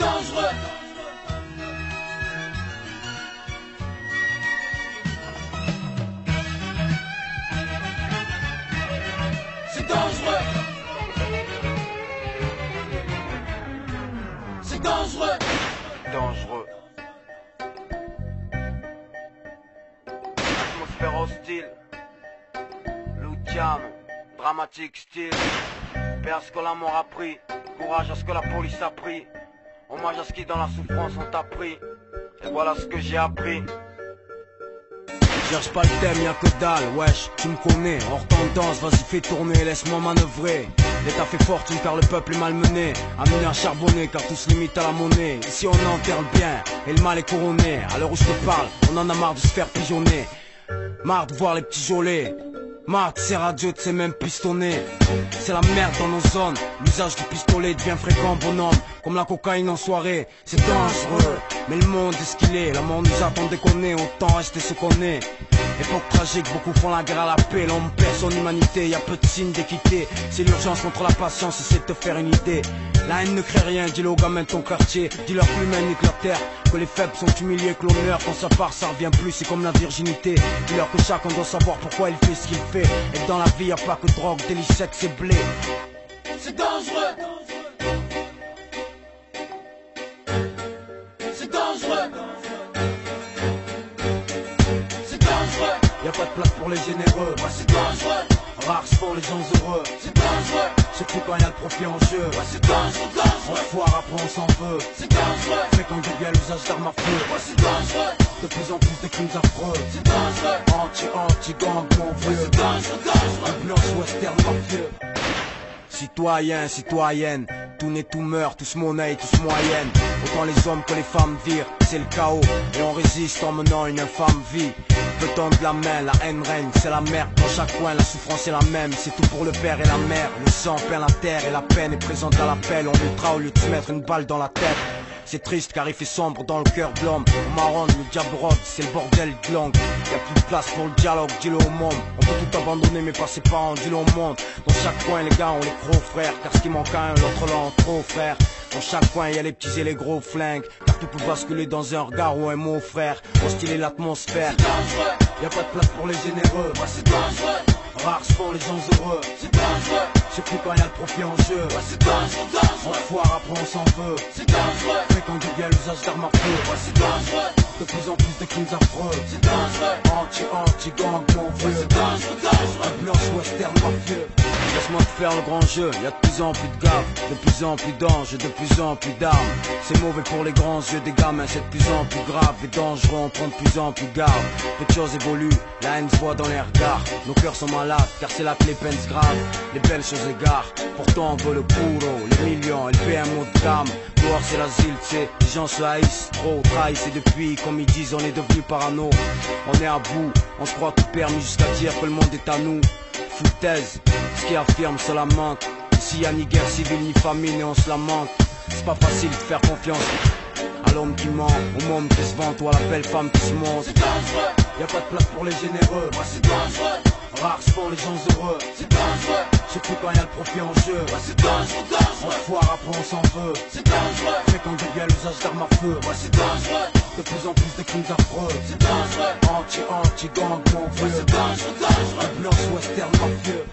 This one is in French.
dangereux. C'est dangereux. C'est dangereux. Dangereux. Atmosphère hostile. Luciano, dramatique style. Paix à ce que la mort a pris. Courage à ce que la police a pris. Hommage à ce qui dans la souffrance ont appris. Et voilà ce que j'ai appris. Cherche pas le thème, y'a que dalle, wesh, tu me connais, hors tendance, vas-y fais tourner, laisse-moi manœuvrer. L'État fait fortune car le peuple est malmené, amené à charbonner car tout se limite à la monnaie. Ici on enterre le bien et le mal est couronné. À l'heure où je te parle, on en a marre de se faire pigeonner. Marre de voir les petits gelés, marre de ces radios, de ces mêmes pistonnés. C'est la merde dans nos zones, l'usage du pistolet devient fréquent bonhomme. Comme la cocaïne en soirée, c'est dangereux. Mais le monde est ce qu'il est, la mort nous attend déconner, autant rester ce qu'on est. Époque tragique, beaucoup font la guerre à la paix, l'homme perd son humanité, y a peu de signes d'équité. C'est l'urgence contre la patience, c'est de te faire une idée. La haine ne crée rien, dis-le aux gamins de ton quartier, dis-leur que l'humain nique leur terre, que les faibles sont humiliés, que l'honneur quand ça part ça revient plus, c'est comme la virginité. Dis-leur que chacun doit savoir pourquoi il fait ce qu'il fait, et que dans la vie y a pas que drogue, délit, sexe et blé. C'est dangereux. C'est dangereux. C'est dangereux. Y'a pas de place pour les généreux, Ouais, c'est dangereux. rares sont les gens heureux, C'est dangereux. surtout quand y a le profit en jeu. Ouais, c'est dangereux, On dangereux. foire, après on s'en veut, C'est dangereux. mais quand devient l'usage d'armes à feu. Ouais, c'est dangereux. De plus en plus de crimes affreux, C'est dangereux. anti-gang, mon vieux. C'est dangereux, dangereux. Ambiance western mafieux. Citoyens, citoyennes, tout naît, tout meurt, tous monnaie, tous moyenne. Autant les hommes que les femmes virent, c'est le chaos. Et on résiste en menant une infâme vie. Peut tendre la main, la haine règne, c'est la merde. Dans chaque coin, la souffrance est la même. C'est tout pour le père et la mère. Le sang peint la terre et la peine est présente à l'appel. On luttera au lieu de se mettre une balle dans la tête. C'est triste car il fait sombre dans le cœur de l'homme. On marronne, le diable rôde, c'est le bordel de langue. Y'a plus de place pour le dialogue, dis-le au monde. On peut tout abandonner mais pas ses parents, dis-le au monde. Dans chaque coin les gars ont les gros frères, car ce qui manque à un, l'autre l'a en trop frère. Dans chaque coin y a les petits et les gros flingues, car tout peut basculer dans un regard ou un mot frère. Pour styler l'atmosphère, C'est dangereux. y a pas de place pour les généreux. Ouais, c'est dangereux. Rares sont les gens heureux, C'est dangereux. surtout quand y a le profit en jeu. Ouais, c'est dangereux, On dangereux. foire, après on s'en veut, C'est dangereux. mais quand devient l'usage d'armes à feu. Ouais, c'est dangereux. De plus en plus de crimes affreux, C'est dangereux. anti-gang, mon Ouais, vieux. c'est dangereux, dangereux. Blanche western mafieux. Laisse-moi te faire le grand jeu, y a de plus en plus de gaves, de plus en plus d'anges, de plus en plus d'armes. C'est mauvais pour les grands yeux des gamins, c'est de plus en plus grave et dangereux, on prend de plus en plus garde. Peu de choses évoluent, la haine se voit dans les regards. Nos cœurs sont malades, car c'est là que les peines se gravent, les belles choses égarent. Pourtant on veut le puro, les millions et le PMO de gamme. Dehors c'est l'asile, tu sais, les gens se haïssent trop, trahissent et depuis, comme ils disent, on est devenu parano. On est à bout, on se croit tout permis jusqu'à dire que le monde est à nous. Foutaise, ce qui affirme se lamente. Ici y'a ni guerre civile ni famine et on se lamente. C'est pas facile de faire confiance à l'homme qui ment, au monde qui se vante ou à la belle femme qui se monte. C'est dangereux. Y a pas de place pour les généreux, Ouais, c'est dangereux. rares sont les gens heureux, C'est dangereux. surtout quand y a le profit en jeu. Ouais, c'est dangereux, On dangereux. foire, après on s'en veut, C'est dangereux. mais quand devient l'usage d'armes à feu. Ouais, c'est dangereux. De plus en plus de crimes affreux, C'est dangereux. anti-gang, mon Ouais, vieux. c'est dangereux, dangereux. Blanche western mafieux.